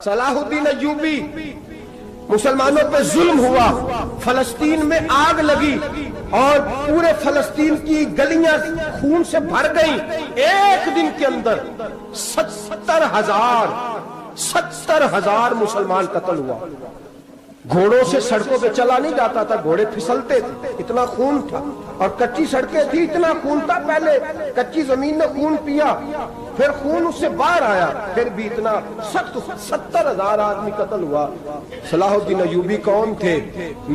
صلاح الدین ایوبی مسلمانوں پہ ظلم ہوا، فلسطین میں آگ لگی اور پورے فلسطین کی گلیاں خون سے بھر گئیں۔ ایک دن کے اندر 70,000 مسلمان قتل ہوا۔ گھوڑوں سے سڑکوں پہ چلا نہیں جاتا تھا، گھوڑے پھسلتے تھے، اتنا خون تھا، اور کچی سڑکیں تھی، اتنا خون تھا۔ پہلے کچی زمین نے خون پیا، پھر خون اس سے باہر آیا، پھر بھی اتنا 70,000 آدمی قتل ہوا۔ صلاح الدین ایوبی کون تھے؟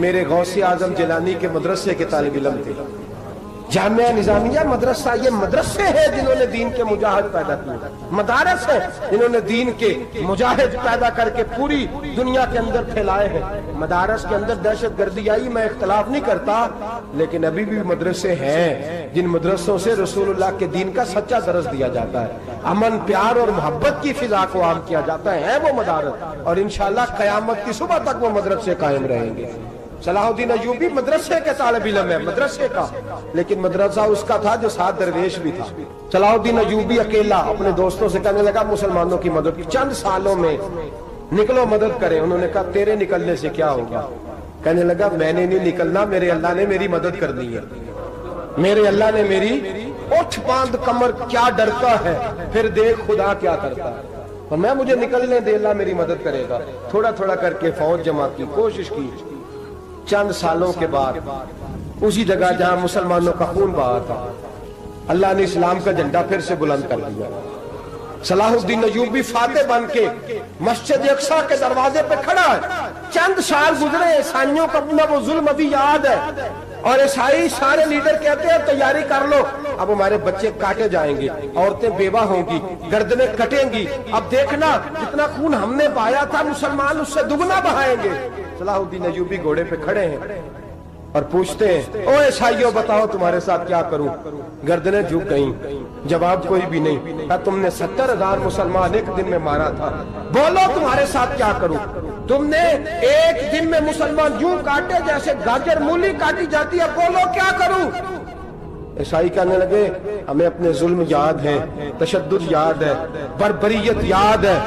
میرے غوث اعظم جیلانی کے مدرسے کے طالب علم تھے۔ جامعہ نظامیہ مدرسہ، یہ مدرسے ہیں جنہوں نے دین کے مجاہد پیدا کیے، مدارس ہیں جنہوں نے دین کے مجاہد پیدا کر کے پوری دنیا کے اندر پھیلائے ہیں۔ مدارس کے اندر دہشت گردی آئی، میں اختلاف نہیں کرتا، لیکن ابھی بھی مدرسے ہیں جن مدرسوں سے رسول اللہ کے دین کا سچا درس دیا جاتا ہے، امن پیار اور محبت کی فضا کو عام کیا جاتا ہے وہ مدارس، اور انشاءاللہ قیامت کی صبح تک وہ مدرسے قائم رہیں گے۔ صلاح الدین ایوبی مدرسے کے طالب علم ہے، مدرسے کا، لیکن مدرسہ اس کا تھا جو ساتھ درویش بھی تھا۔ صلاح الدین ایوبی اکیلا اپنے دوستوں سے کہنے لگا مسلمانوں کی مدد چند سالوں میں نکلو مدد کریں۔ انہوں نے کہا تیرے نکلنے سے کیا ہوگا؟ کہنے لگا میں نے نہیں نکلنا، میرے اللہ نے میری مدد کرنی ہے، میرے اللہ نے میری اٹھ باندھ کمر کیا ڈرتا ہے، پھر دیکھ خدا کیا کرتا ہے، اور میں مجھے نکلنے دے، اللہ میری مدد کرے گا۔ تھوڑا تھوڑا کر کے فوج جمع کی، کوشش کی۔ چند سالوں کے بعد اسی جگہ جہاں مسلمانوں کا خون بہا تھا، اللہ نے اسلام کا جھنڈا پھر سے بلند کر دیا۔ صلاح الدین ایوبی فاتح بن کے مسجد اقصی کے دروازے پہ کھڑا ہے۔ چند سال گزرے، عیسائیوں کا اپنا وہ ظلم ابھی یاد ہے، اور عیسائی سارے لیڈر کہتے ہیں تیاری کر لو، اب ہمارے بچے کاٹے جائیں گے، عورتیں بیوہ ہوں گی، گردنیں کٹیں گی، اب دیکھنا جتنا خون ہم نے بہایا تھا مسلمان اس سے دگنا بہائیں گے۔ صلاح الدین ایوبی گھوڑے پہ کھڑے ہیں اور پوچھتے ہیں او عیسائیوں بتاؤ تمہارے ساتھ کیا کروں؟ گردنیں جھک گئیں، جواب کوئی بھی نہیں۔ کہا تم نے 70,000 مسلمان ایک دن میں مارا تھا، بولو تمہارے ساتھ کیا کروں؟ تم نے ایک دن میں مسلمان یوں کاٹے جیسے گاجر مولی کاٹی جاتی ہے، بولو کیا کروں؟ عیسائی کہنے لگے ہمیں اپنے ظلم یاد ہے، تشدد یاد ہے، بربریت یاد ہے،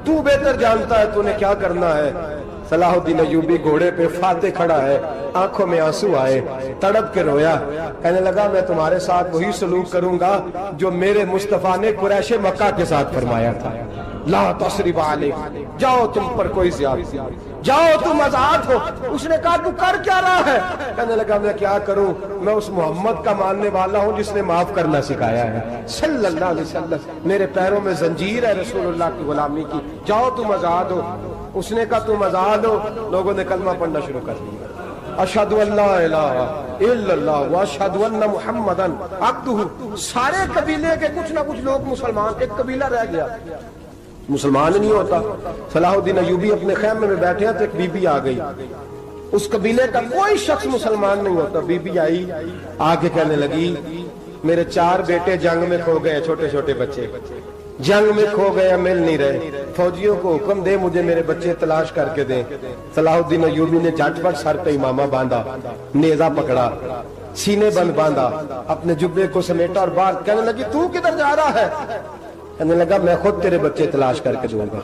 تو بہتر جانتا ہے تو نے کیا کرنا ہے۔ صلاح الدین ایوبی گھوڑے پہ فاتح کھڑا ہے، آنکھوں میں آنسو آئے، تڑپ کے رویا، کہنے لگا میں تمہارے ساتھ وہی سلوک کروں گا جو میرے مصطفیٰ نے قریش مکہ کے ساتھ فرمایا تھا، لا تصریب علیک، جاؤ تم پر کوئی زیادتی، جاؤ تم آزاد ہو۔ اس نے کہا تو کر کیا رہا ہے؟ کہنے لگا میں کیا کروں، میں اس محمد کا ماننے والا ہوں جس نے معاف کرنا سکھایا ہے صلی اللہ علیہ وسلم، میرے پیروں میں زنجیر ہے رسول اللہ کی غلامی کی، جاؤ تم آزاد ہو۔ اس نے کہا تم آزاد ہو، لوگوں نے کلمہ پڑھنا شروع کر دیا، اشہد ان لا الہ الا اللہ واشہد ان محمدا عبدہ۔ سارے قبیلے کے کچھ نہ کچھ لوگ مسلمان، ایک قبیلہ رہ گیا مسلمان نہیں ہوتا۔ صلاح الدین ایوبی اپنے خیمے میں بیٹھے ہیں تو ایک بی بی آ گئی، اس قبیلے کا کوئی شخص مسلمان نہیں ہوتا۔ بی بی آئی، آگے کہنے لگی میرے 4 بیٹے جنگ میں کھو گئے، چھوٹے چھوٹے بچے جنگ میں کھو گئے، مل نہیں رہے، فوجیوں کو حکم دے مجھے میرے بچے تلاش کر کے دیں۔ صلاح الدین ایوبی نے جھٹ پٹ سر پہ امامہ باندھا، نیزہ پکڑا، سینے بند باندھا، اپنے جبے کو سمیٹا اور باہر کہنے لگی تو کدھر جا رہا ہے؟ کہنے لگا میں خود تیرے بچے تلاش کر کے دوں گا۔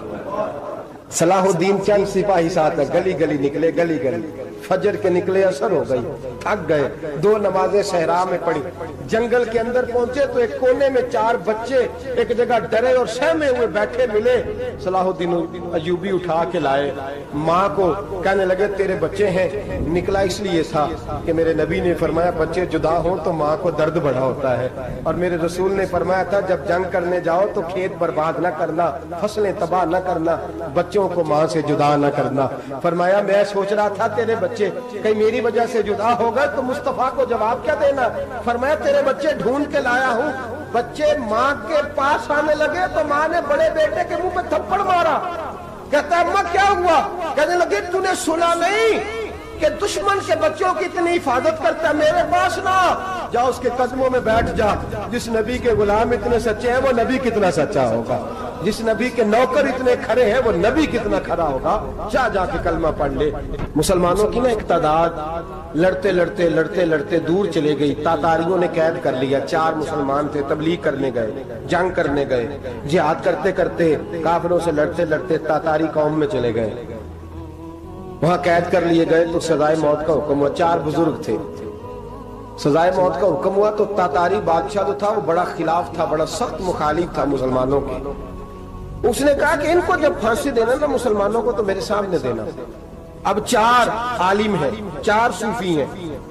صلاح الدین چند سپاہی ساتھ ہے، گلی گلی نکلے، گلی گلی، فجر کے نکلے، اثر ہو گئی، تھک گئے، 2 نمازیں صحرا میں پڑھی، جنگل کے اندر پہنچے تو ایک کونے میں 4 بچے ایک جگہ ڈرے اور سہمے ہوئے بیٹھے ملے۔ صلاح الدین ایوبی اٹھا کے لائے، ماں کو کہنے لگے تیرے بچے ہیں، نکلا اس لیے تھا کہ میرے نبی نے فرمایا بچے جدا ہوں تو ماں کو درد بڑا ہوتا ہے، اور میرے رسول نے فرمایا تھا جب جنگ کرنے جاؤ تو کھیت برباد نہ کرنا، فصلیں تباہ نہ کرنا، بچوں کو ماں سے جدا نہ کرنا۔ فرمایا میں سوچ رہا تھا تیرے بچے کہیں میری وجہ سے جدا ہو گئے تو مصطفیٰ کو جواب کیا دینا؟ فرمایا تیرے بچے ڈھونڈ کے لایا ہوں۔ بچے ماں کے پاس آنے لگے تو ماں نے بڑے بیٹے کے منہ پہ تھپڑ مارا، کہتا ہے اماں کیا ہوا؟ کہنے لگے تو نے سنا نہیں کہ دشمن کے بچوں کی اتنی حفاظت کرتا ہے، میرے پاس نہ جا، اس کے قدموں میں بیٹھ جا، جس نبی کے غلام اتنے سچے ہیں وہ نبی کتنا سچا ہوگا۔ جس نبی کے نوکر اتنے کھڑے ہیں وہ نبی کتنا کھڑا ہوگا؟ جا کے کلمہ پڑھ لے۔ مسلمانوں کی نا ایک تعداد لڑتے لڑتے دور چلے گئی، تاتاریوں نے قید کر لیا۔ 4 مسلمان تھے، تبلیغ کرنے گئے، جنگ کرنے گئے، جہاد کرتے کرتے کافروں سے لڑتے تاتاری قوم میں چلے گئے، وہاں قید کر لیے گئے تو سزائے موت کا حکم ہوا۔ 4 بزرگ تھے، سزائے موت کا حکم ہوا تو تاتاری بادشاہ جو تھا وہ بڑا خلاف تھا، بڑا سخت مخالف تھا مسلمانوں کے۔ اس نے کہا کہ ان کو جب پھانسی دینا نا مسلمانوں کو تو میرے سامنے دینا۔ اب 4 عالم ہیں، 4 صوفی ہیں،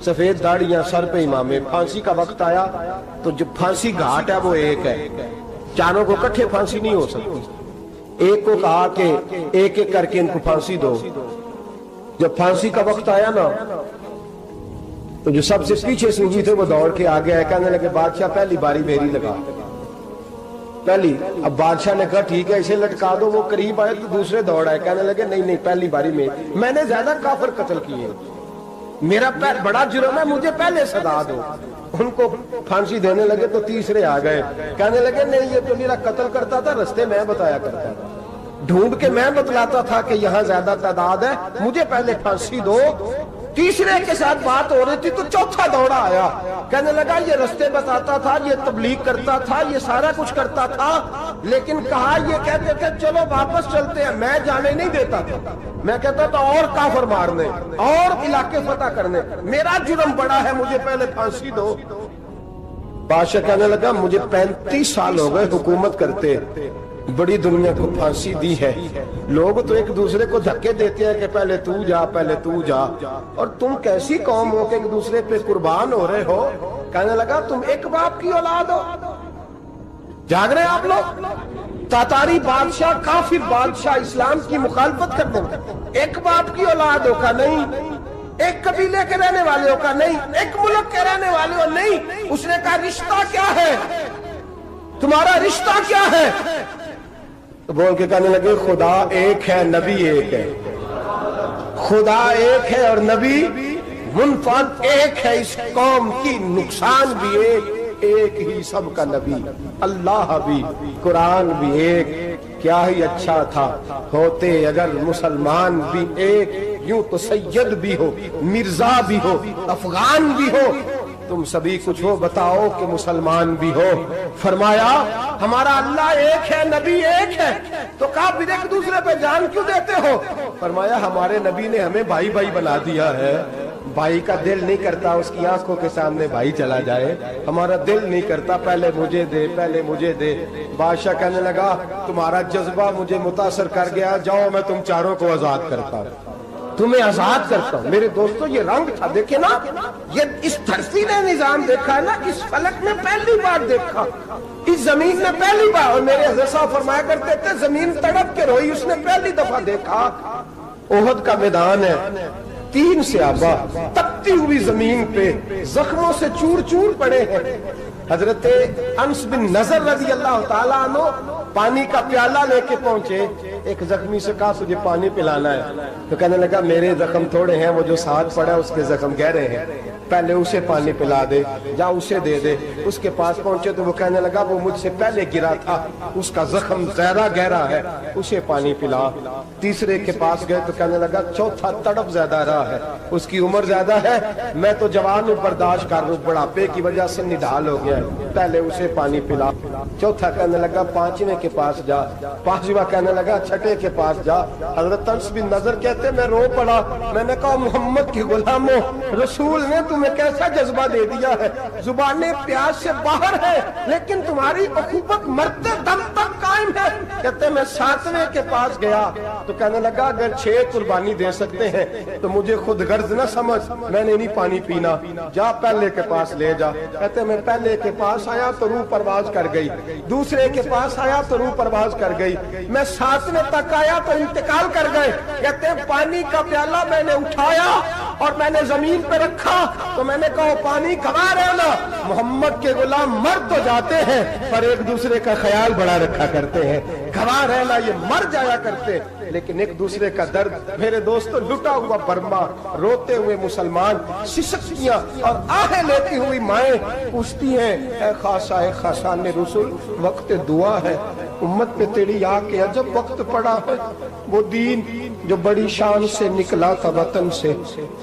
سفید داڑیاں، سر پہ امامے۔ پھانسی کا وقت آیا تو جو پھانسی گھاٹ ہے وہ ایک ہے، چاروں کو اکٹھے پھانسی نہیں ہو سکتی۔ ایک کو کہا کہ ایک ایک کر کے ان کو پھانسی دو۔ جب پھانسی کا وقت آیا نا تو جو سب سے پیچھے صوفی تھے وہ دوڑ کے آگے آئے، کہنے لگے بادشاہ پہلی باری میری لگا پہلی۔ اب بادشاہ نے کہا ٹھیک ہے اسے لٹکا دو۔ وہ قریب آئے تو دوسرے دوڑ آئے، کہنے لگے نہیں پہلی باری میں نے زیادہ کافر قتل کیے، میرا بڑا جرم ہے، مجھے پہلے سزا دو۔ ان کو پھانسی دینے لگے تو تیسرے آ گئے، کہنے لگے نہیں یہ تو میرا قتل کرتا تھا، رستے میں بتایا کرتا تھا، ڈھونڈ کے میں بتلاتا تھا کہ یہاں زیادہ تعداد ہے، مجھے پہلے پھانسی دو۔ تیسرے کے ساتھ بات ہو رہی تھی تو چوتھا دوڑا آیا، کہنے لگا یہ رستے بتاتا تھا، یہ تبلیغ کرتا تھا، یہ سارا کچھ کرتا تھا، لیکن کہا یہ کہتے تھے چلو واپس چلتے ہیں، میں جانے نہیں دیتا تھا، میں کہتا تھا اور کافر مارنے اور علاقے فتح کرنے، میرا جرم بڑا ہے، مجھے پہلے پھانسی دو۔ بادشاہ کہنے لگا مجھے 35 سال ہو گئے حکومت کرتے، بڑی دنیا کو پھانسی دی ہے، لوگ تو ایک دوسرے کو دھکے دیتے ہیں کہ پہلے تو جا پہلے تو جا، اور تم کیسی قوم ہو کہ ایک دوسرے پہ قربان ہو رہے ہو؟ کہنے لگا تم ایک باپ کی اولاد ہو، جاگ رہے آپ لوگ؟ تاتاری بادشاہ، کافر بادشاہ، اسلام کی مخالفت کرتے ہیں، ایک باپ کی اولاد ہو کا نہیں، ایک قبیلے کے رہنے والے ہو کا نہیں، ایک ملک کے رہنے والے ہو نہیں۔ اس نے کہا رشتہ کیا ہے تمہارا، رشتہ کیا ہے؟ تو بول کے کہنے لگے خدا ایک ہے، نبی ایک ہے، خدا ایک ہے اور نبی منفرد ایک ہے، اس قوم کی نقصان بھی ایک ہی سب کا نبی، اللہ بھی، قرآن بھی ایک۔ کیا ہی اچھا تھا ہوتے اگر مسلمان بھی ایک، یوں تو سید بھی ہو، مرزا بھی ہو، افغان بھی ہو، تم سبھی کچھ ہو، بتاؤ کہ مسلمان بھی ہو۔ فرمایا ہمارا اللہ ایک ہے، نبی ایک ہے، تو کہا پھر ایک دوسرے پہ جان کیوں دیتے ہو؟ فرمایا ہمارے نبی نے ہمیں بھائی بھائی بنا دیا ہے، بھائی کا دل نہیں کرتا اس کی آنکھوں کے سامنے بھائی چلا جائے، ہمارا دل نہیں کرتا پہلے مجھے دے پہلے مجھے دے۔ بادشاہ کہنے لگا تمہارا جذبہ مجھے متاثر کر گیا، جاؤ میں تم چاروں کو آزاد کرتا ہوں، تمہیں آزاد کرتا ہوں۔ میرے دوستو یہ رنگ تھا، دیکھیں نا، یہ اس دھرتی نے نظام دیکھا ہے نا، اس فلک نے پہلی بار دیکھا، اس زمین نے پہلی بار، اور میرے حضرت صاحب فرمایا کرتے تھے زمین تڑپ کے روئی، اس نے پہلی دفعہ دیکھا۔ احد کا میدان ہے، 3 صحابہ تپتی ہوئی زمین پہ زخموں سے چور چور پڑے ہیں۔ حضرت انس بن نضر رضی اللہ تعالیٰ عنہ پانی کا پیالہ لے کے پہنچے، ایک زخمی سے کہا تجھے پانی پلانا ہے، تو کہنے لگا میرے زخم تھوڑے ہیں، وہ جو ساتھ پڑا ہے اس کے زخم گہرے ہیں، پہلے اسے پانی پلا دے، جا اسے دے دے۔ اس کے پاس پہنچے تو وہ کہنے لگا وہ مجھ سے پہلے گرا تھا، اس کا زخم زیادہ گہرا ہے، اسے پانی پلا۔ تیسرے کے پاس گئے تو کہنے لگا چوتھا تڑپ زیادہ رہا ہے، اس کی عمر زیادہ ہے، میں تو جوان ہوں برداشت کر لوں، بڑھاپے کی وجہ سے نڈھال ہو گیا ہے، پہلے اسے پانی پلا۔ چوتھا کہنے لگا 5ویں کے پاس جا، 5واں کہنے لگا 6 کے پاس جا۔ حضرت انس بن نضر کہتے میں رو پڑا، میں نے کہا محمد کے غلاموں، رسول نے تمہیں کیسا جذبہ دے دیا ہے، زبانیں پیاس سے باہر ہے لیکن تمہاری اخوت مرتے دم تک قائم ہے۔ کہتے میں 7ویں کے پاس گیا تو کہنے لگا اگر 6 قربانی دے سکتے ہیں تو مجھے خود غرض نہ سمجھ، میں نے نہیں پانی پینا، جا پہلے کے پاس لے جا۔ کہتے میں پہلے کے پاس آیا تو روح پرواز کر گئی، دوسرے کے پاس آیا تو روح پرواز کر گئی، میں 7ویں تک آیا تو انتقال کر گئے۔ کہتے ہیں پانی کا پیالہ میں نے اٹھایا اور میں نے زمین پہ رکھا تو میں نے کہا پانی کھوا رہنا، محمد کے غلام مر تو جاتے ہیں پر ایک دوسرے کا خیال بڑا رکھا کرتے ہیں، کھوا رہنا یہ مر جایا کرتے لیکن ایک دوسرے کا درد۔ میرے دوستو لٹا ہوا برما، روتے ہوئے مسلمان، سسکیاں اور آہیں لیتی ہوئی مائیں پوچھتی ہیں اے خاصہ اے خاصان رسول، وقت دعا ہے، امت پہ تیری آ کے عجب وقت پڑا ہے، وہ دین جو بڑی شان سے نکلا تھا وطن سے،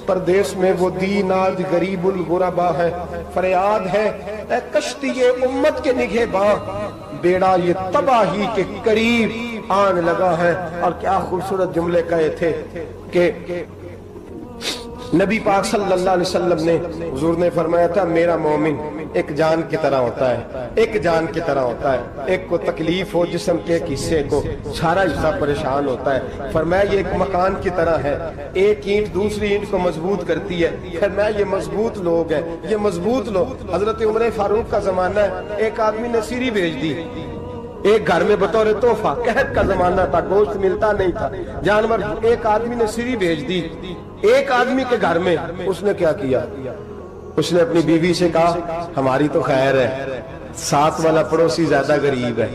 پردیس میں وہ دین آج غریب الغربا ہے۔ فریاد ہے اے کشتی امت کے نگہباں، بیڑا یہ تباہی کے قریب آن لگا ہے۔ اور کیا خوبصورت جملے کہے تھے کہ نبی پاک صلی اللہ علیہ وسلم نے، حضور نے فرمایا تھا میرا مومن ایک جان کی طرح ہوتا ہے، ایک جان کی طرح ہوتا ہے، ایک کو تکلیف ہو جسم کے ایک حصے کو، سارا حصہ پریشان ہوتا ہے۔ فرمایا یہ ایک مکان کی طرح ہے، ایک اینٹ دوسری اینٹ کو مضبوط کرتی ہے۔ فرمایا یہ مضبوط لوگ ہیں، یہ مضبوط لوگ۔ حضرت عمر فاروق کا زمانہ ہے، ایک آدمی نے سیری بھیج دی ایک گھر میں بطور تحفہ، قحط کا زمانہ تھا، گوشت ملتا نہیں تھا، جانور، ایک آدمی نے سیری بھیج دی ایک آدمی کے گھر میں۔ اس نے کیا کیا؟ اس نے اپنی بیوی سے کہا ہماری تو خیر ہے، ساتھ والا پڑوسی زیادہ غریب ہے،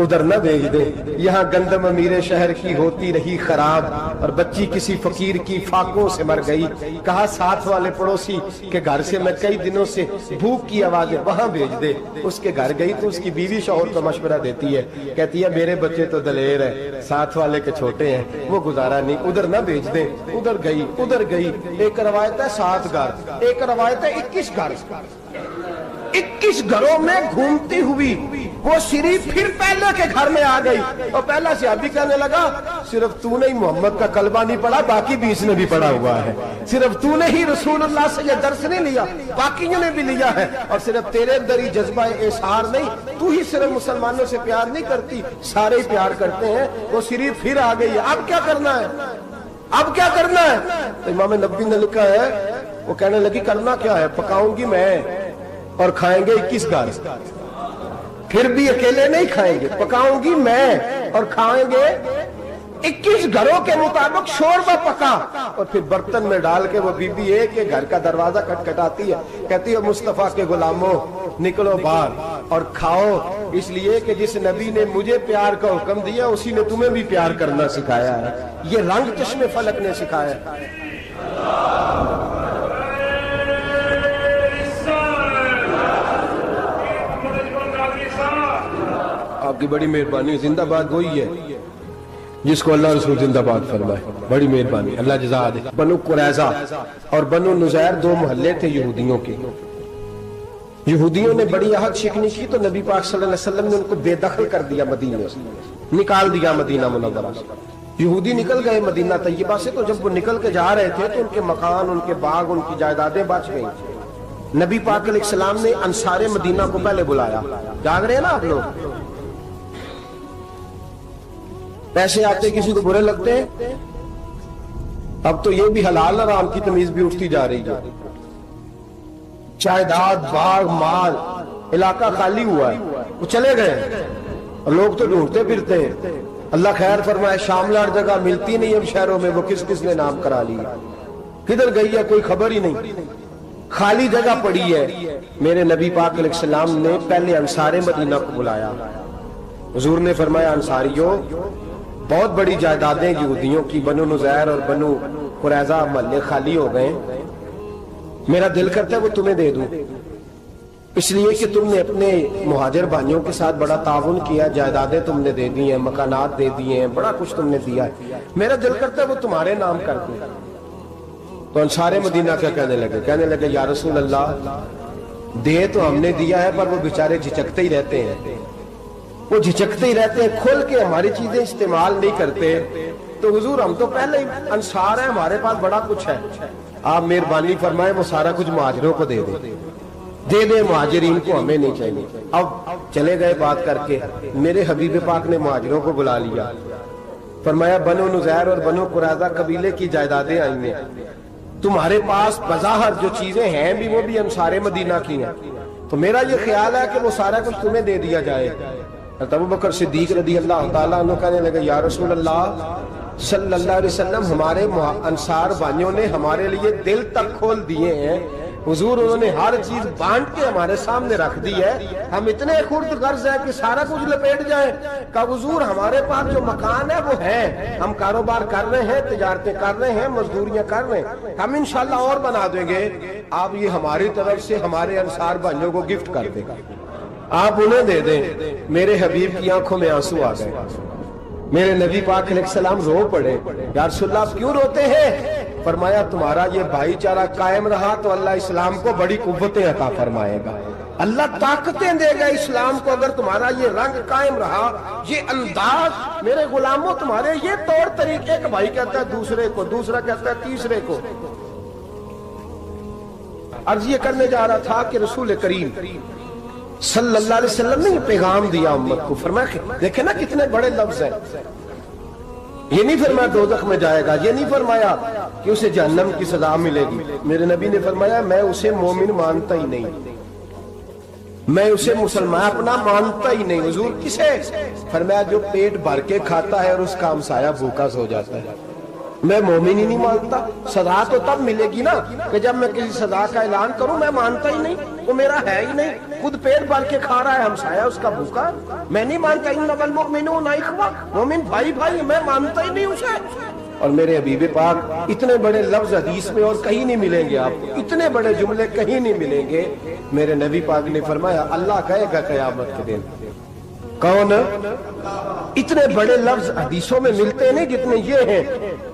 ادھر نہ بھیج دے، یہاں گندم امیر شہر کی ہوتی رہی خراب، اور بچی کسی فقیر کی فاقوں سے مر گئی۔ کہا ساتھ والے پڑوسی کے گھر سے میں کئی دنوں سے بھوک کی آوازیں، وہاں بھیج دے۔ اس کے گھر گئی تو اس کی بیوی شوہر کو مشورہ دیتی ہے، کہتی ہے میرے بچے تو دلیر ہے، ساتھ والے کے چھوٹے ہیں، وہ گزارا نہیں، ادھر نہ بھیج دے۔ ادھر گئی۔ ایک روایت ہے 7 گھر، ایک روایت ہے 21 گھر۔ 21 گھروں میں گھومتی ہوئی وہ سری پھر پہلے کے گھر میں آ گئی، اور پہلا صحابی کہنے لگا صرف تو نے ہی محمد کا کلمہ نہیں پڑھا، باقی 20 نے بھی پڑھا ہوا ہے، صرف تو نے ہی رسول اللہ سے یہ درس نہیں لیا، باقیوں نے بھی لیا ہے، اور صرف تیرے اندر ہی جذبہ اظہار نہیں، تو ہی صرف مسلمانوں سے پیار نہیں کرتی، سارے ہی پیار کرتے ہیں۔ وہ سری پھر آ گئی ہے، اب کیا کرنا ہے؟ اب کیا کرنا ہے؟ تو امام نبوی نے لکھا ہے، وہ کہنے لگی کرنا کیا ہے؟ پکاؤں گی میں اور کھائیں گے 21 گھر، پھر بھی اکیلے نہیں کھائیں گے، پکاؤں گی میں اور کھائیں گے 21 گھروں کے مطابق شوربہ پکا، اور پھر برتن میں ڈال کے وہ بی بی ایک گھر کا دروازہ کھٹکھٹاتی ہے، کہتی ہے مصطفیٰ کے غلاموں نکلو باہر اور کھاؤ، اس لیے کہ جس نبی نے مجھے پیار کا حکم دیا اسی نے تمہیں بھی پیار کرنا سکھایا ہے، یہ رنگ چشم فلک نے سکھایا ہے۔ آپ کی بڑی مہربانی، زندہ باد وہی ہے جس کو اللہ رسول زندہ باد فرمائے، بڑی مہربانی، اللہ جزا دے۔ بنو قریظہ اور بنو نذیر 2 محلے تھے یہودیوں کے۔ یہودیوں نے بڑی عہد شکنی کی تو نبی پاک صلی اللہ علیہ وسلم نے ان کو بے دخل کر دیا، مدینے سے نکال دیا، مدینہ منورہ سے۔ یہودی نکل گئے مدینہ طیبہ سے، تو جب وہ نکل کے جا رہے تھے تو ان کے مکان، ان کے باغ، ان کی جائیدادیں بچ گئیں۔ نبی پاک علیہ السلام نے انصار مدینہ کو پہلے بلایا، جاگ رہے ہیں نا آپ لوگ؟ پیسے آتے کسی کو برے لگتے ہیں، اب تو یہ بھی حلال حرام کی تمیز بھی اٹھتی جا رہی ہے۔ جائیداد، باغ، مال، علاقہ خالی ہوا ہے، وہ چلے گئے، اور لوگ تو ڈھونڈتے پھرتے ہیں۔ اللہ خیر فرمائے، شاملار جگہ ملتی نہیں اب شہروں میں، وہ کس کس نے نام کرا لی، کدھر گئی ہے کوئی خبر ہی نہیں، خالی جگہ پڑی ہے۔ میرے نبی پاک علیہ السلام نے پہلے انصار مدینہ کو بلایا، حضور نے فرمایا انصاریوں بہت بڑی جائیدادیں یہودیوں کی، بنو نذیر اور بنو قریظہ محلے خالی ہو گئے، میرا دل کرتا ہے وہ تمہیں دے دوں، اس لیے کہ تم نے اپنے مہاجر بھائیوں کے ساتھ بڑا تعاون کیا، جائیدادیں تم نے دے دی ہیں، مکانات دے دیے ہیں، بڑا کچھ تم نے دیا ہے، میرا دل کرتا ہے وہ تمہارے نام کر دوں۔ تو انصار مدینہ کیا کہنے لگے یا رسول اللہ دے تو ہم نے دیا ہے، پر وہ بیچارے جھچکتے ہی رہتے ہیں، وہ جھچکتے ہی رہتے ہیں، کھول کے ہماری چیزیں استعمال نہیں کرتے۔ تو حضور ہم تو پہلے ہی انصار ہیں، ہمارے پاس بڑا کچھ ہے، آپ مہربانی فرمائیں وہ سارا کچھ مہاجروں کو دے دے، مہاجرین کو ہمیں نہیں چاہیے۔ اب چلے گئے بات کر کے، میرے حبیب پاک نے مہاجروں کو بلا لیا، فرمایا بنو نذیر اور بنو قریظہ قبیلے کی جائیدادیں آئی ہیں، تمہارے پاس بظاہر جو چیزیں ہیں بھی وہ بھی انصار مدینہ کی ہیں، تو میرا یہ خیال ہے کہ وہ سارا کچھ تمہیں دے دیا جائے۔ ابو بکر صدیق رضی اللہ تعالیٰ عنہ کہنے لگے یا رسول اللہ صلی اللہ علیہ وسلم ہمارے انصار بھائیوں نے ہمارے لیے دل تک کھول دیے ہیں، حضور انہوں نے ہر چیز بانٹ کے ہمارے سامنے رکھ دی ہے، ہم اتنے خرد غرض ہیں کہ سارا کچھ لپیٹ جائیں۔ کہ حضور ہمارے پاس جو مکان ہے وہ ہے، ہم کاروبار کر رہے ہیں، تجارتیں کر رہے ہیں، مزدوریاں کر رہے ہیں، ہم انشاءاللہ اور بنا دیں گے، آپ یہ ہماری طرف سے ہمارے انصار بھائیوں کو گفٹ کر دیں گا۔ آپ انہیں دے دیں. میرے حبیب کی آنکھوں میں آنسو آ گئے. میرے نبی پاک علیہ السلام رو پڑے. یا رسول اللہ آپ کیوں روتے ہیں؟ فرمایا تمہارا یہ بھائی چارہ قائم رہا تو اللہ اسلام کو بڑی قوتیں عطا فرمائے گا. اللہ طاقتیں دے گا اسلام کو اگر تمہارا یہ رنگ قائم رہا, یہ انداز. میرے غلاموں تمہارے یہ طور طریقے, کہ بھائی کہتا ہے دوسرے کو, دوسرا کہتا ہے تیسرے کو. عرض یہ کرنے جا رہا تھا کہ رسول کریم صلی اللہ علیہ وسلم نے یہ پیغام دیا امت کو. فرمایا دیکھیں نا کتنے بڑے لفظ ہیں. یہ نہیں فرمایا دوزخ میں جائے گا, یہ نہیں فرمایا کہ اسے جہنم کی سزا ملے گی. میرے نبی نے فرمایا میں اسے مومن مانتا ہی نہیں, میں اسے مسلمان اپنا مانتا ہی نہیں. حضور کسے؟ فرمایا جو پیٹ بھر کے کھاتا ہے اور اس کا ہمسایہ بھوکا سو جاتا ہے. میں مومن ہی نہیں مانتا. سزا تو تب ملے گی نا کہ جب میں کسی سزا کا اعلان کروں. میں مانتا ہی نہیں, وہ میرا ہے ہی نہیں. خود پیٹ بھر کے کھا رہا ہے, ہمسایہ اس کا بھوکا. میں نہیں مانتا انما المؤمنون اخوہ, مومن بھائی بھائی, میں مانتا ہی نہیں اسے. اور میرے حبیب پاک اتنے بڑے لفظ حدیث میں اور کہیں نہیں ملیں گے آپ کو, اتنے بڑے جملے کہیں نہیں ملیں گے. میرے نبی پاک نے فرمایا اللہ کہے گا قیامت کے دن. کون؟ اتنے بڑے لفظ حدیثوں میں ملتے نہیں جتنے یہ ہیں.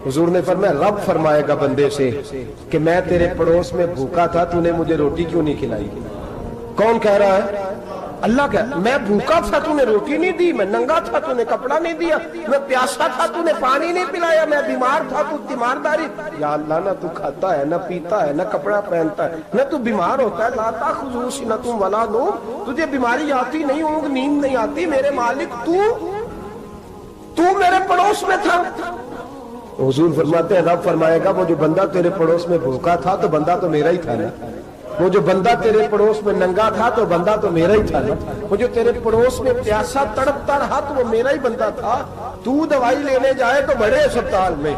حضور نے فرمایا رب فرمائے گا بندے سے کہ میں تیرے پڑوس میں بھوکا تھا, تو نے مجھے روٹی کیوں نہیں کھلائی؟ کون کہہ رہا ہے؟ اللہ کہہ, میں بھوکا تھا تو نے روٹی نہیں دی, میں ننگا تھا تو نے کپڑا نہیں دیا, میں پیاسا تھا تو نے پانی نہیں پلایا, میں بیمار تھا تو تیمارداری. یا اللہ نہ تو کھاتا ہے, نہ پیتا ہے, نہ کپڑا پہنتا ہے, نہ تو بیمار ہوتا ہے. لا تاخذہ سنۃ ولا نوم, تجھے بیماری آتی نہیں, اونگ نیند نہیں آتی. میرے مالک تو میرے پڑوس میں تھا. حضور فرماتے ہیں رب فرمائے گا وہ جو بندہ تیرے پڑوس میں بھوکا تھا تو بندہ تو میرا ہی تھا نا. وہ جو بندہ تیرے پڑوس میں ننگا تھا تو بندہ تو میرا ہی تھا نا. وہ جو تیرے پڑوس میں پیاسا تڑپتا رہا تو وہ میرا ہی بندہ تھا. تو دوائی لینے جائے تو بڑے اسپتال میں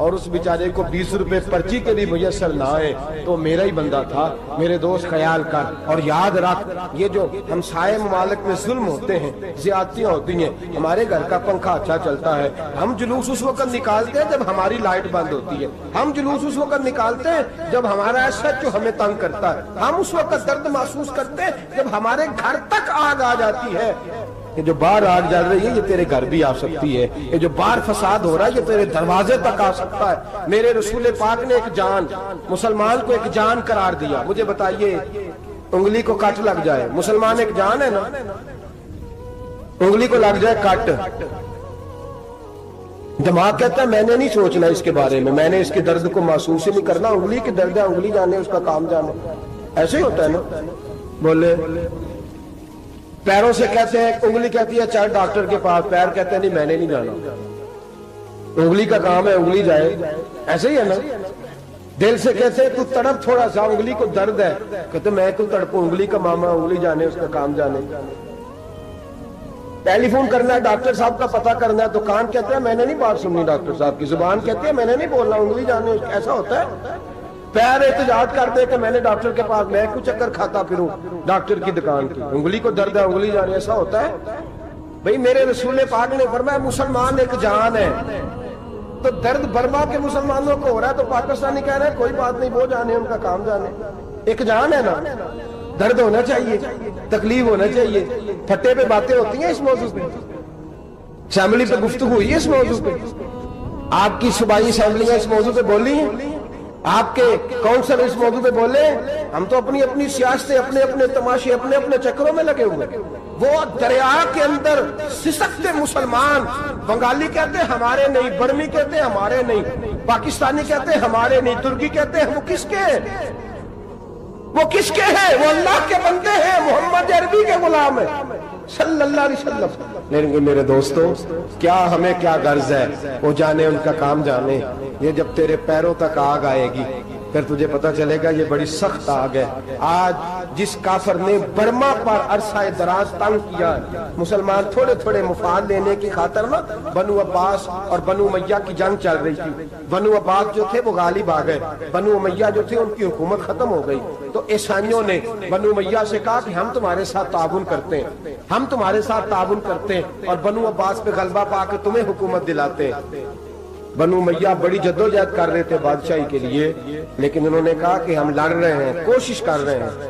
اور اس بیچارے کو 20 روپے پرچی کے بھی میسر نہ آئے تو میرا ہی بندہ تھا. میرے دوست خیال کر اور یاد رکھ, یہ جو ہمسائے ممالک میں ظلم ہوتے ہیں, زیادتیاں ہوتی ہیں. ہمارے گھر کا پنکھا اچھا چلتا ہے, ہم جلوس اس وقت نکالتے ہیں جب ہماری لائٹ بند ہوتی ہے. ہم جلوس اس وقت نکالتے ہیں جب ہمارا ایسا جو ہمیں تنگ کرتا ہے. ہم اس وقت درد محسوس کرتے ہیں جب ہمارے گھر تک آگ آ جاتی ہے. یہ جو باہر آگ جل رہی ہے یہ تیرے گھر بھی آ سکتی ہے. یہ جو باہر فساد ہو رہا ہے یہ تیرے دروازے تک آ سکتا ہے. میرے رسول پاک نے ایک جان, مسلمان کو ایک جان قرار دیا. مجھے بتائیے انگلی کو کٹ لگ جائے, مسلمان ایک جان ہے نا, انگلی کو لگ جائے کٹ, دماغ کہتا ہے میں نے نہیں سوچنا اس کے بارے میں نے اس کے درد کو محسوس ہی نہیں کرنا. انگلی کی درد ہے, انگلی جانے, اس کا کام جانے. ایسے ہی ہوتا ہے نا. بولے پیروں سے کہتے ہیں, انگلی کہتی ہے چل ڈاکٹر کے پاس, پیر کہتے ہیں نہیں میں نے نہیں جانا, انگلی کا کام ہے انگلی جائے. ایسے ہی ہے نا. دل سے کہتے ہیں تو تڑپ تھوڑا سا, انگلی کو درد ہے, کہتے میں کیوں تڑپوں, انگلی کا معاملہ, انگلی جانے, اس کا کام جانے. ٹیلی فون کرنا ہے, ڈاکٹر صاحب کا پتہ کرنا ہے تو کان کہتے ہیں میں نے نہیں بات سننی ڈاکٹر صاحب کی, زبان کہتی ہے میں نے نہیں بولنا, انگلی جانے. ایسا ہوتا ہے. پیر احتجاج کرتے کہ میں نے ڈاکٹر کے پاس, میں کیوں چکر کھاتا پھروں ڈاکٹر کی دکان کی, انگلی کو درد ہے انگلی جانے. ایسا ہوتا ہے بھئی. میرے رسول پاک نے فرمایا مسلمان ایک جان ہے. تو درد برما کے مسلمانوں کو ہو رہا ہے تو پاکستانی کہہ رہے ہیں کوئی بات نہیں, وہ جانے, ان کا کام جانے. ایک جان ہے نا. درد ہونا چاہیے, تکلیف ہونا چاہیے. پھٹے پہ باتیں ہوتی ہیں اس موضوع پہ, اسمبلی پہ گفتگو ہوئی ہے اس موضوع پہ, آپ کی صوبائی اسمبلیاں اس موضوع پہ بولی ہیں, آپ کے کونسل اس موضوع پہ بولے. ہم تو اپنی اپنی سیاستیں, اپنے اپنے تماشے, اپنے اپنے چکروں میں لگے ہوئے. وہ دریا کے اندر سسکتے مسلمان, بنگالی کہتے ہیں ہمارے نہیں, برمی کہتے ہیں ہمارے نہیں, پاکستانی کہتے ہیں ہمارے نہیں, ترکی کہتے ہیں. وہ کس کے ہیں؟ وہ کس کے ہیں؟ وہ اللہ کے بندے ہیں, محمد عربی کے غلام ہیں صلی اللہ علیہ وسلم. لیکن میرے دوستوں کیا ہمیں کیا غرض ہے, وہ جانے ان کا کام جانے. یہ جب تیرے پیروں تک آگ آئے گی پھر تجھے پتا چلے گا یہ بڑی سخت آگ ہے. آج جس کافر نے برما پر عرصہ دراز تنگ کیا, مسلمان تھوڑے تھوڑے مفاد لینے کی خاطر نا, بنو عباس اور بنو امیہ کی جنگ چل رہی تھی. بنو عباس جو تھے وہ غالب آ گئے, بنو امیہ جو تھے ان کی حکومت ختم ہو گئی. تو عیسائیوں نے بنو امیہ سے کہا کہ ہم تمہارے ساتھ تعاون کرتے ہیں, ہم تمہارے ساتھ تعاون کرتے ہیں اور بنو عباس پہ غلبہ پا کے تمہیں حکومت دلاتے ہیں. بنو امیہ بڑی جدوجہد کر رہے تھے بادشاہی کے لیے, لیکن انہوں نے کہا کہ ہم لڑ رہے ہیں, کوشش کر رہے ہیں,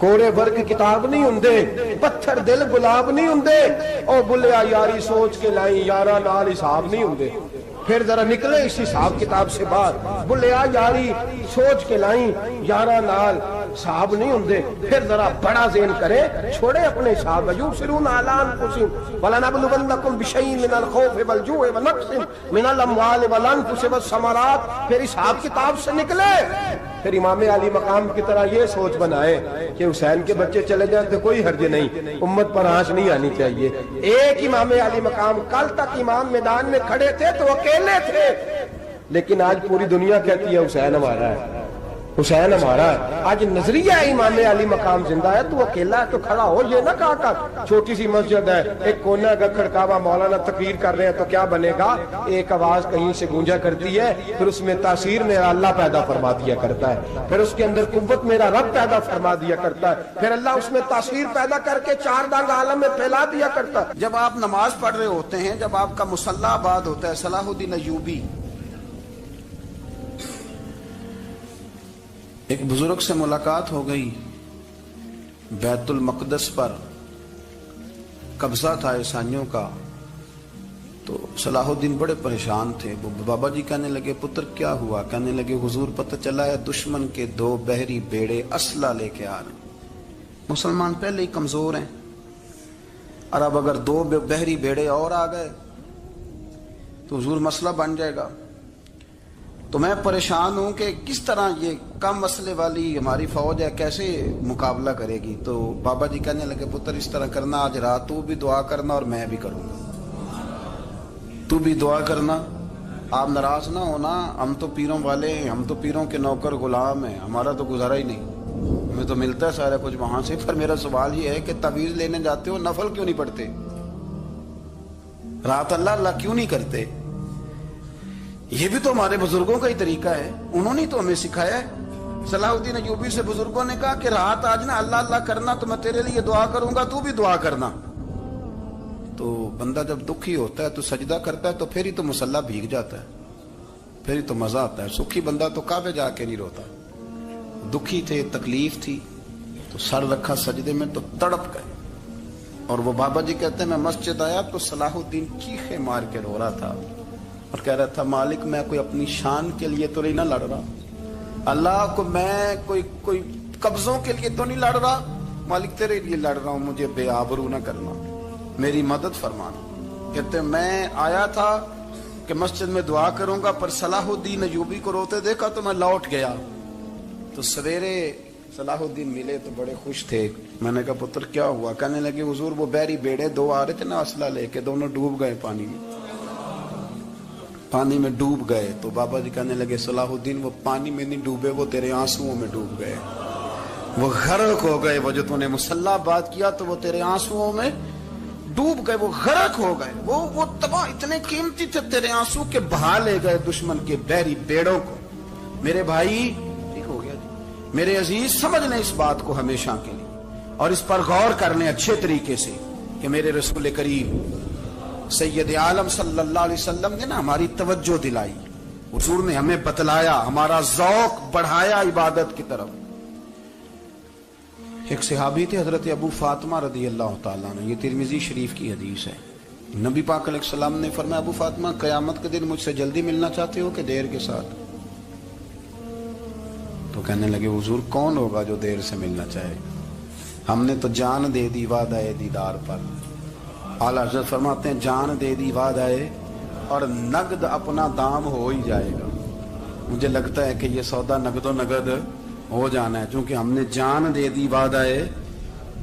ਕੋਰੇ ਵਰਗ ਕਿਤਾਬ ਨਹੀਂ ਹੁੰਦੇ, ਪੱਥਰ ਦਿਲ ਗੁਲਾਬ ਨਹੀਂ ਹੁੰਦੇ। ਉਹ ਬੁੱਲਿਆ ਯਾਰੀ ਸੋਚ ਕੇ ਲਾਈ, ਯਾਰਾਂ ਨਾਲ ਹਿਸਾਬ ਨਹੀਂ ਹੁੰਦੇ। پھر ذرا نکلے اس حساب کتاب سے باہر، بلیا یاری سوچ کے لائیں، یارہ نال صاحب نہیں ہوندے۔ پھر ذرا بڑا ذہن کرے، چھوڑے اپنے حساب، یبصرون علی انفسہم ولنبلونکم بشیء من الخوف والجوع ونقص من الاموال والانفس والثمرات۔ پھر حساب کتاب سے نکلے، پھر امام علی مقام کی طرح یہ سوچ بنائے کہ حسین کے بچے چلے جائیں تو کوئی حرج نہیں، امت پر آنچ نہیں آنی چاہیے۔ ایک امام علی مقام، کل تک امام میدان میں کھڑے تھے تو اکیلے تھے، لیکن آج پوری دنیا کہتی ہے حسین ہمارا ہے، حسین ہمارا ہے۔ آج نظریہ ہے امام علی مقام زندہ ہے، تو اکیلا ہے تو کھڑا ہو، یہ نہ کہا کر چھوٹی سی مسجد ہے، ایک کونا کا کھڑکاوا، مولانا تقریر کر رہے ہیں تو کیا بنے گا؟ ایک آواز کہیں سے گونجا کرتی ہے، پھر اس میں تاثیر میرا اللہ پیدا فرما دیا کرتا ہے، پھر اس کے اندر قوت میرا رب پیدا فرما دیا کرتا ہے، پھر اللہ اس میں تاثیر پیدا کر کے چار دانگ عالم میں پھیلا دیا کرتا ہے۔ جب آپ نماز پڑھ رہے ہوتے ہیں، جب آپ کا مصلی آباد ہوتا ہے، صلاح الدین ایوبی ایک بزرگ سے ملاقات ہو گئی، بیت المقدس پر قبضہ تھا عیسائیوں کا، تو صلاح الدین بڑے پریشان تھے۔ وہ بابا جی کہنے لگے پتر کیا ہوا؟ کہنے لگے حضور پتہ چلا ہے دشمن کے 2 بحری بیڑے اسلحہ لے کے آ رہے ہیں، مسلمان پہلے ہی کمزور ہیں، اور اب اگر 2 بحری بیڑے اور آ گئے تو حضور مسئلہ بن جائے گا۔ تو میں پریشان ہوں کہ کس طرح یہ کم مسئلے والی ہماری فوج ہے کیسے مقابلہ کرے گی۔ تو بابا جی کہنے لگے پتر اس طرح کرنا، آج رات تو بھی دعا کرنا اور میں بھی کروں گا، تو بھی دعا کرنا، آپ ناراض نہ ہونا، ہم تو پیروں والے ہیں، ہم تو پیروں کے نوکر غلام ہیں، ہمارا تو گزارا ہی نہیں، ہمیں تو ملتا ہے سارا کچھ وہاں سے۔ پر میرا سوال یہ ہے کہ تعویذ لینے جاتے ہو نفل کیوں نہیں پڑھتے؟ رات اللہ اللہ کیوں نہیں کرتے؟ یہ بھی تو ہمارے بزرگوں کا ہی طریقہ ہے، انہوں نے تو ہمیں سکھایا ہے۔ صلاح الدین ایوبی سے بزرگوں نے کہا کہ رات آج نا اللہ اللہ کرنا، تو میں تیرے لیے دعا کروں گا، تو بھی دعا کرنا۔ تو بندہ جب دکھی ہوتا ہے تو سجدہ کرتا ہے، تو پھر ہی تو مصلی بھیگ جاتا ہے، پھر ہی تو مزہ آتا ہے۔ سکھی بندہ تو کعبے جا کے نہیں روتا، دکھی تھے، تکلیف تھی، تو سر رکھا سجدے میں تو تڑپ گئے۔ اور وہ بابا جی کہتے ہیں میں مسجد آیا تو صلاح الدین چیخے مار کے رو رہا تھا اور کہہ رہا تھا مالک میں کوئی اپنی شان کے لیے تو نہیں نہ لڑ رہا، اللہ کو میں کوئی قبضوں کے لیے تو نہیں لڑ رہا، مالک تیرے لیے لڑ رہا ہوں، مجھے بے آبرو نہ کرنا، میری مدد فرمانا۔ کہتے ہیں میں آیا تھا کہ مسجد میں دعا کروں گا، پر صلاح الدین ایوبی کو روتے دیکھا تو میں لوٹ گیا۔ تو سویرے صلاح الدین ملے تو بڑے خوش تھے۔ میں نے کہا پتر کیا ہوا؟ کہنے لگے حضور وہ بحری بیڑے 2 آ رہے تھے نا اسلحہ لے کے، دونوں ڈوب گئے پانی میں ڈوب گئے۔ تو بابا جی کہنے لگے صلاح الدین وہ پانی میں نہیں ڈوبے، وہ تیرے آنسوؤں میں ڈوب گئے، وہ غرق ہو گئے، وہ جو تو نے مصلی بات کیا تو وہ تیرے آنسوؤں میں ڈوب گئے، وہ غرق ہو گئے، وہ تباہ اتنے قیمتی تھے تیرے آنسو کے بہا لے گئے دشمن کے بحری بیڑوں کو۔ میرے بھائی ٹھیک ہو گیا جی، میرے عزیز سمجھ لیں اس بات کو ہمیشہ کے لیے، اور اس پر غور کر لیں اچھے طریقے سے کہ میرے رسول کریم سید عالم صلی اللہ علیہ وسلم نے نا ہماری توجہ دلائی، حضور نے ہمیں بتلایا، ہمارا ذوق بڑھایا عبادت کی طرف۔ ایک صحابی تھے حضرت ابو فاطمہ رضی اللہ تعالیٰ عنہ، یہ ترمذی شریف کی حدیث ہے۔ نبی پاک علیہ السلام نے فرمایا ابو فاطمہ قیامت کے دن مجھ سے جلدی ملنا چاہتے ہو کہ دیر کے ساتھ؟ تو کہنے لگے حضور کون ہوگا جو دیر سے ملنا چاہے، ہم نے تو جان دے دی وعدہ دیدار پر۔ اعلیٰ حضرت فرماتے ہیں جان دے دی وعدہ اور نقد اپنا دام ہو ہی جائے گا۔ مجھے لگتا ہے کہ یہ سودا نقد و نقد ہو جانا ہے، چونکہ ہم نے جان دے دی وعدہ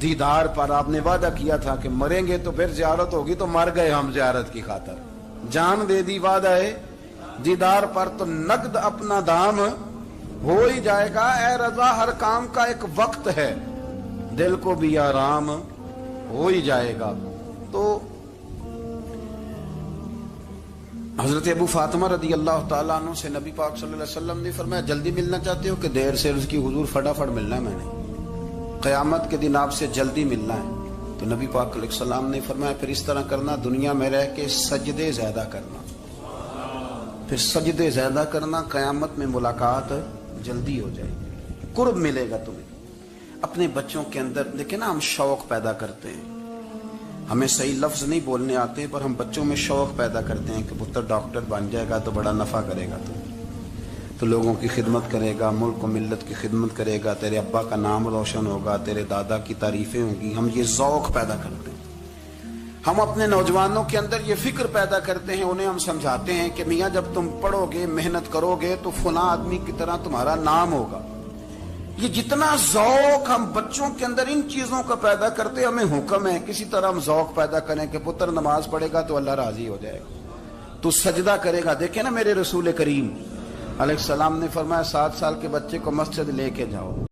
دیدار پر۔ آپ نے وعدہ کیا تھا کہ مریں گے تو پھر زیارت ہوگی، تو مر گئے ہم زیارت کی خاطر۔ جان دے دی وعدہ دیدار پر تو نقد اپنا دام ہو ہی جائے گا۔ اے رضا ہر کام کا ایک وقت ہے، دل کو بھی آرام ہو ہی جائے گا۔ تو حضرت ابو فاطمہ رضی اللہ تعالیٰ عنہ سے نبی پاک صلی اللہ علیہ وسلم نے فرمایا جلدی ملنا چاہتے ہو کہ دیر سے؟ عرض کی حضور فٹافٹ ملنا ہے، میں نے قیامت کے دن آپ سے جلدی ملنا ہے۔ تو نبی پاک علیہ السلام نے فرمایا پھر اس طرح کرنا، دنیا میں رہ کے سجدے زیادہ کرنا، پھر سجدے زیادہ کرنا، قیامت میں ملاقات جلدی ہو جائے گی، قرب ملے گا تمہیں۔ اپنے بچوں کے اندر دیکھیں نا، ہم شوق پیدا کرتے ہیں، ہمیں صحیح لفظ نہیں بولنے آتے پر ہم بچوں میں شوق پیدا کرتے ہیں کہ پتر ڈاکٹر بن جائے گا تو بڑا نفع کرے گا، تو لوگوں کی خدمت کرے گا، ملک و ملت کی خدمت کرے گا، تیرے ابا کا نام روشن ہوگا، تیرے دادا کی تعریفیں ہوں گی. ہم یہ ذوق پیدا کرتے ہیں. ہم اپنے نوجوانوں کے اندر یہ فکر پیدا کرتے ہیں، انہیں ہم سمجھاتے ہیں کہ میاں جب تم پڑھو گے، محنت کرو گے تو فلاں آدمی کی طرح تمہارا نام ہوگا. یہ جتنا ذوق ہم بچوں کے اندر ان چیزوں کا پیدا کرتے، ہمیں حکم ہے کسی طرح ہم ذوق پیدا کریں کہ پتر نماز پڑھے گا تو اللہ راضی ہو جائے گا، تو سجدہ کرے گا. دیکھیں نا میرے رسول کریم علیہ السلام نے فرمایا 7 سال کے بچے کو مسجد لے کے جاؤ.